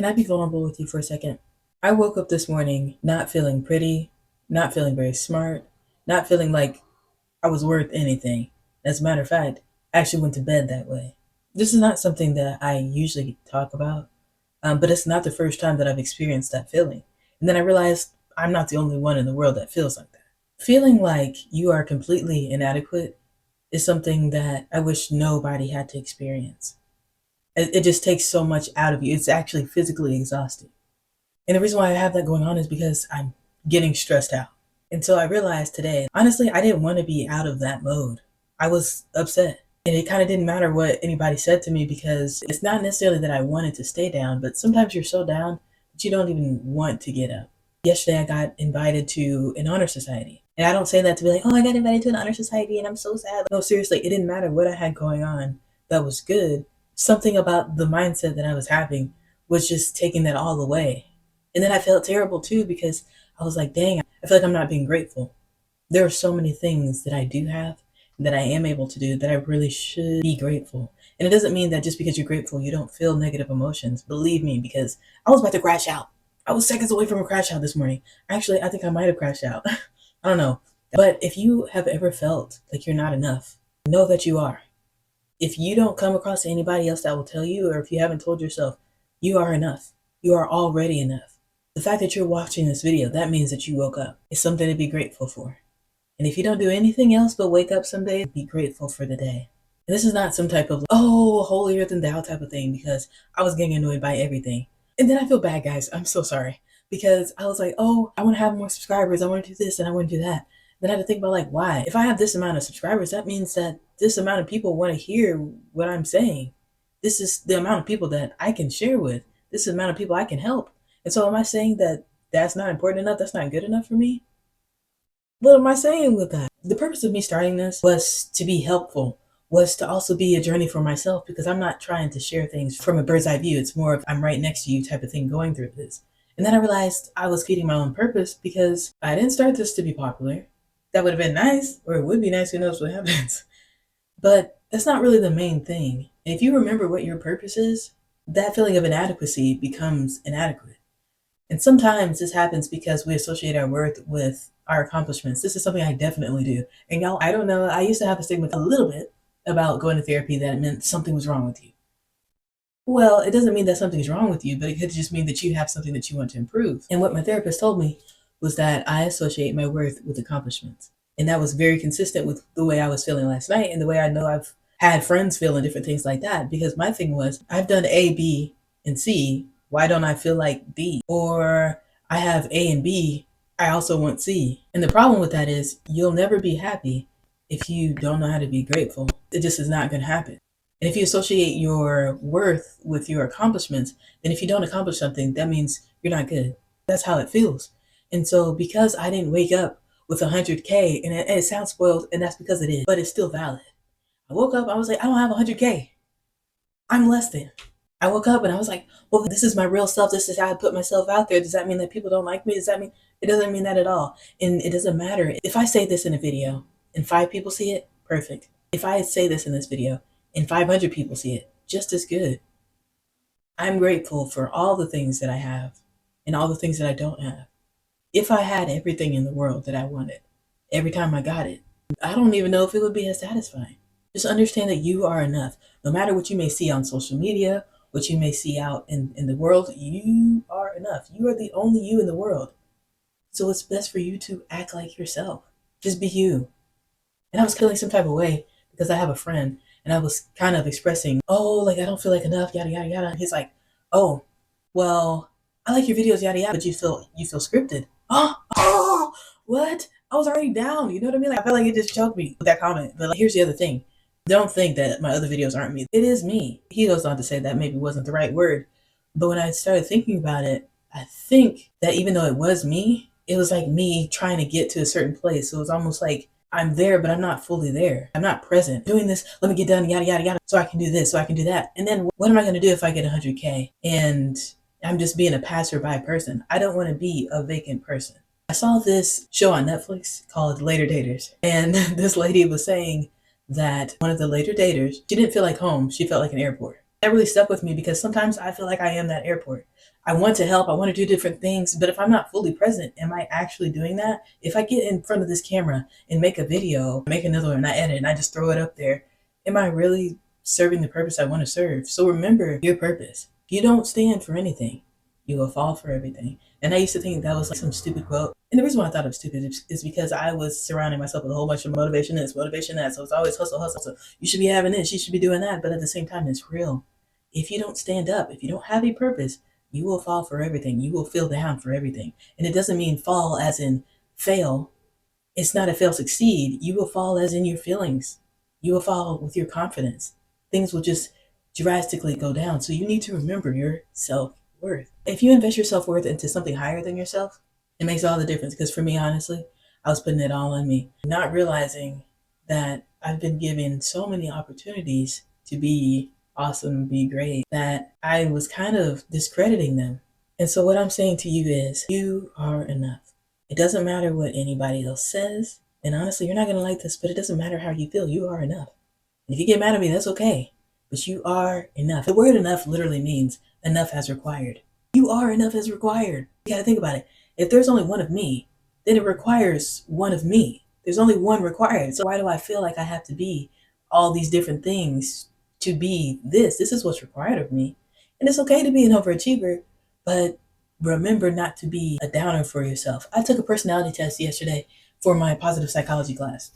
Can I be vulnerable with you for a second? I woke up this morning not feeling pretty, not feeling very smart, not feeling like I was worth anything. As a matter of fact, I actually went to bed that way. This is not something that I usually talk about, but it's not the first time that I've experienced that feeling. And then I realized I'm not the only one in the world that feels like that. Feeling like you are completely inadequate is something that I wish nobody had to experience. It just takes so much out of you. It's actually physically exhausting. And the reason why I have that going on is because I'm getting stressed out. And so I realized today, honestly, I didn't want to be out of that mode. I was upset. And it kind of didn't matter what anybody said to me because it's not necessarily that I wanted to stay down, but sometimes you're so down that you don't even want to get up. Yesterday, I got invited to an honor society. And I don't say that to be like, oh, I got invited to an honor society and I'm so sad. No, seriously, it didn't matter what I had going on that was good. Something about the mindset that I was having was just taking that all away. And then I felt terrible too because I was like, dang, I feel like I'm not being grateful. There are so many things that I do have that I am able to do that I really should be grateful. And it doesn't mean that just because you're grateful, you don't feel negative emotions. Believe me, because I was about to crash out. I was seconds away from a crash out this morning. Actually, I think I might have crashed out. I don't know. But if you have ever felt like you're not enough, know that you are. If you don't come across anybody else that will tell you, or if you haven't told yourself, you are enough. You are already enough. The fact that you're watching this video, that means that you woke up. It's something to be grateful for. And if you don't do anything else but wake up someday, be grateful for the day. And this is not some type of, oh, holier than thou type of thing because I was getting annoyed by everything. And then I feel bad, guys. I'm so sorry. Because I was like, oh, I want to have more subscribers. I want to do this and I want to do that. Then I had to think about like, why? If I have this amount of subscribers, that means that this amount of people want to hear what I'm saying. This is the amount of people that I can share with. This is the amount of people I can help. And so am I saying that that's not important enough? That's not good enough for me? What am I saying with that? The purpose of me starting this was to be helpful, was to also be a journey for myself because I'm not trying to share things from a bird's eye view. It's more of I'm right next to you type of thing going through this. And then I realized I was feeding my own purpose because I didn't start this to be popular. That would have been nice, or it would be nice, who knows what happens. But that's not really the main thing. And if you remember what your purpose is, that feeling of inadequacy becomes inadequate. And sometimes this happens because we associate our worth with our accomplishments. This is something I definitely do. And y'all, I don't know, I used to have a stigma a little bit about going to therapy that it meant something was wrong with you. Well, it doesn't mean that something's wrong with you, but it could just mean that you have something that you want to improve. And what my therapist told me was that I associate my worth with accomplishments. And that was very consistent with the way I was feeling last night and the way I know I've had friends feel and different things like that. Because my thing was, I've done A, B, and C. Why don't I feel like B? Or I have A and B. I also want C. And the problem with that is you'll never be happy if you don't know how to be grateful. It just is not going to happen. And if you associate your worth with your accomplishments, then if you don't accomplish something, that means you're not good. That's how it feels. And so because I didn't wake up with 100K, and it sounds spoiled, and that's because it is, but it's still valid. I woke up, I was like, I don't have 100K. I'm less than. I woke up and I was like, well, this is my real self. This is how I put myself out there. Does that mean that people don't like me? Does that mean, it doesn't mean that at all. And it doesn't matter. If I say this in a video and 5 people see it, perfect. If I say this in this video and 500 people see it, just as good. I'm grateful for all the things that I have and all the things that I don't have. If I had everything in the world that I wanted, every time I got it, I don't even know if it would be as satisfying. Just understand that you are enough. No matter what you may see on social media, what you may see out in the world, you are enough. You are the only you in the world. So it's best for you to act like yourself. Just be you. And I was feeling some type of way because I have a friend and I was kind of expressing, oh, like I don't feel like enough, yada yada yada. He's like, oh, well, I like your videos, yada yada, but you feel scripted. Oh, what? I was already down. You know what I mean? Like I felt like it just choked me with that comment. But like, here's the other thing. Don't think that my other videos aren't me. It is me. He goes on to say that maybe wasn't the right word. But when I started thinking about it, I think that even though it was me, it was like me trying to get to a certain place. So it was almost like I'm there, but I'm not fully there. I'm not present. Doing this, let me get done, yada, yada, yada, so I can do this, so I can do that. And then what am I going to do if I get 100K and I'm just being a passerby person? I don't want to be a vacant person. I saw this show on Netflix called Later Daters. And this lady was saying that one of the later daters, she didn't feel like home. She felt like an airport. That really stuck with me because sometimes I feel like I am that airport. I want to help, I want to do different things, but if I'm not fully present, am I actually doing that? If I get in front of this camera and make a video, make another one, and I edit and I just throw it up there, am I really serving the purpose I want to serve? So remember your purpose. You don't stand for anything. You will fall for everything. And I used to think that was like some stupid quote. And the reason why I thought it was stupid is because I was surrounding myself with a whole bunch of motivation this, motivation that. So it's always hustle, hustle. So you should be having this, you should be doing that. But at the same time, it's real. If you don't stand up, if you don't have a purpose, you will fall for everything. You will feel down for everything. And it doesn't mean fall as in fail. It's not a fail succeed. You will fall as in your feelings. You will fall with your confidence. Things will just drastically go down. So you need to remember your self-worth. If you invest your self-worth into something higher than yourself, it makes all the difference. Because for me, honestly, I was putting it all on me, not realizing that I've been given so many opportunities to be awesome, be great, that I was kind of discrediting them. And so what I'm saying to you is, you are enough. It doesn't matter what anybody else says. And honestly, you're not going to like this, but it doesn't matter how you feel. You are enough. And if you get mad at me, that's okay. But you are enough. The word enough literally means enough as required. You are enough as required. You got to think about it. If there's only one of me, then it requires one of me. There's only one required. So why do I feel like I have to be all these different things to be this? This is what's required of me. And it's okay to be an overachiever, but remember not to be a downer for yourself. I took a personality test yesterday for my positive psychology class.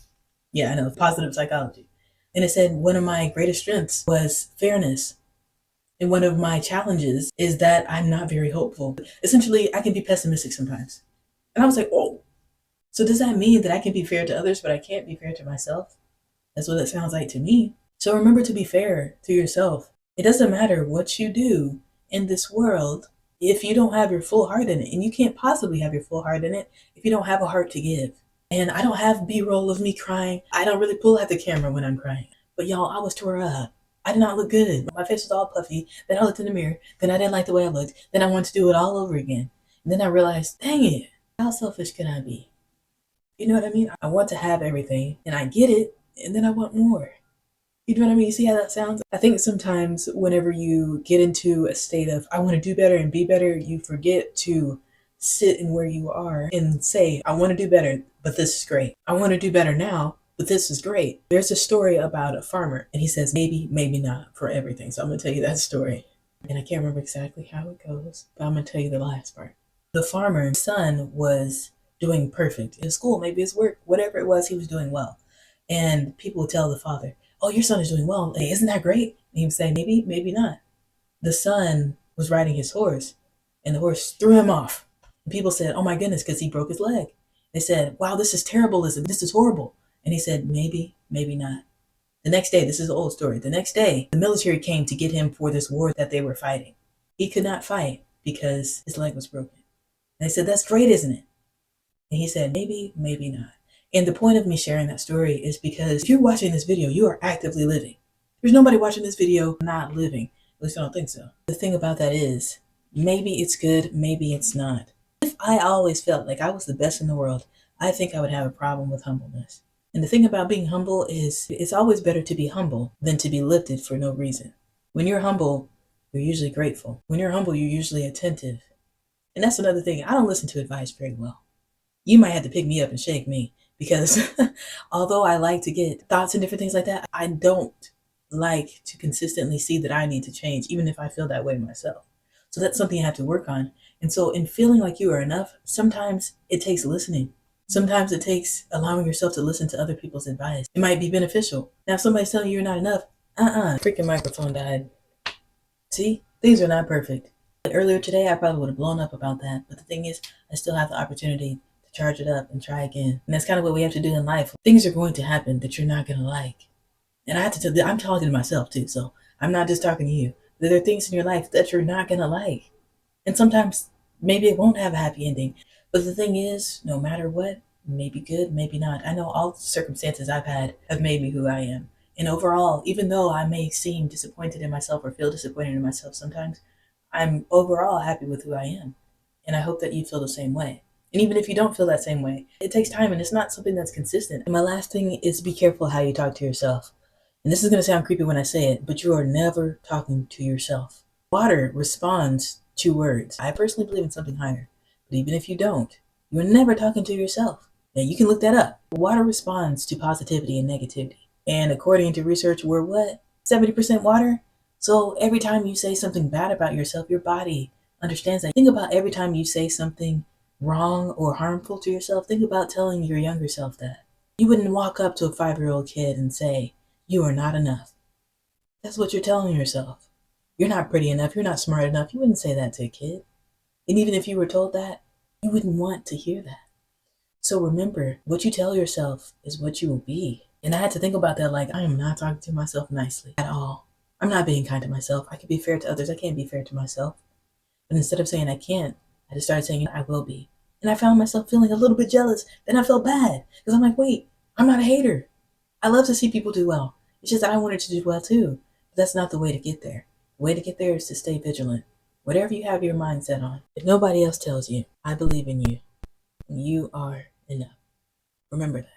Yeah, I know, positive psychology. And it said one of my greatest strengths was fairness. And one of my challenges is that I'm not very hopeful. Essentially, I can be pessimistic sometimes. And I was like, oh, so does that mean that I can be fair to others, but I can't be fair to myself? That's what it sounds like to me. So remember to be fair to yourself. It doesn't matter what you do in this world if you don't have your full heart in it. And you can't possibly have your full heart in it if you don't have a heart to give. And I don't have B-roll of me crying. I don't really pull out the camera when I'm crying. But y'all, I was tore up. I did not look good. My face was all puffy. Then I looked in the mirror. Then I didn't like the way I looked. Then I wanted to do it all over again. And then I realized, dang it, how selfish can I be? You know what I mean? I want to have everything and I get it. And then I want more. You know what I mean? You see how that sounds? I think sometimes whenever you get into a state of, I want to do better and be better, you forget to sit in where you are and say, I want to do better, but this is great. I want to do better now, but this is great. There's a story about a farmer and he says, maybe, maybe not for everything. So I'm going to tell you that story. And I can't remember exactly how it goes, but I'm going to tell you the last part. The farmer's son was doing perfect in school, maybe his work, whatever it was, he was doing well. And people would tell the father, oh, your son is doing well. Hey, isn't that great? And he would say, maybe, maybe not. The son was riding his horse and the horse threw him off. And people said, oh my goodness, because he broke his leg. They said, wow, this is terrible. This is horrible. And he said, maybe, maybe not. The next day, this is an old story. The next day, the military came to get him for this war that they were fighting. He could not fight because his leg was broken. And they said, that's great, isn't it? And he said, maybe, maybe not. And the point of me sharing that story is because if you're watching this video, you are actively living. There's nobody watching this video not living. At least I don't think so. The thing about that is, maybe it's good, maybe it's not. If I always felt like I was the best in the world, I think I would have a problem with humbleness. And the thing about being humble is it's always better to be humble than to be lifted for no reason. When you're humble, you're usually grateful. When you're humble, you're usually attentive. And that's another thing. I don't listen to advice very well. You might have to pick me up and shake me because although I like to get thoughts and different things like that, I don't like to consistently see that I need to change, even if I feel that way myself. So that's something I have to work on. And so in feeling like you are enough, sometimes it takes listening. Sometimes it takes allowing yourself to listen to other people's advice. It might be beneficial. Now, if somebody's telling you you're not enough, freaking microphone died. See, things are not perfect. Earlier today, I probably would have blown up about that. But the thing is, I still have the opportunity to charge it up and try again. And that's kind of what we have to do in life. Things are going to happen that you're not going to like. And I have to tell you, I'm talking to myself too. So I'm not just talking to you. There are things in your life that you're not going to like. And sometimes maybe it won't have a happy ending. But the thing is, no matter what, maybe good, maybe not. I know all the circumstances I've had have made me who I am. And overall, even though I may seem disappointed in myself or feel disappointed in myself sometimes, I'm overall happy with who I am. And I hope that you feel the same way. And even if you don't feel that same way, it takes time and it's not something that's consistent. And my last thing is be careful how you talk to yourself. And this is going to sound creepy when I say it, but you are never talking to yourself. Water responds 2 words. I personally believe in something higher. But even if you don't, you're never talking to yourself. Now you can look that up. Water responds to positivity and negativity. And according to research, we're what? 70% water? So every time you say something bad about yourself, your body understands that. Think about every time you say something wrong or harmful to yourself. Think about telling your younger self that. You wouldn't walk up to a 5-year-old kid and say, "You are not enough." That's what you're telling yourself. You're not pretty enough. You're not smart enough. You wouldn't say that to a kid. And even if you were told that, you wouldn't want to hear that. So remember, what you tell yourself is what you will be. And I had to think about that, like, I am not talking to myself nicely at all. I'm not being kind to myself. I can be fair to others. I can't be fair to myself. But instead of saying I can't, I just started saying I will be. And I found myself feeling a little bit jealous. Then I felt bad because I'm like, wait, I'm not a hater. I love to see people do well. It's just that I wanted to do well too. But that's not the way to get there. The way to get there is to stay vigilant. Whatever you have your mind set on. If nobody else tells you, I believe in you. You are enough. Remember that.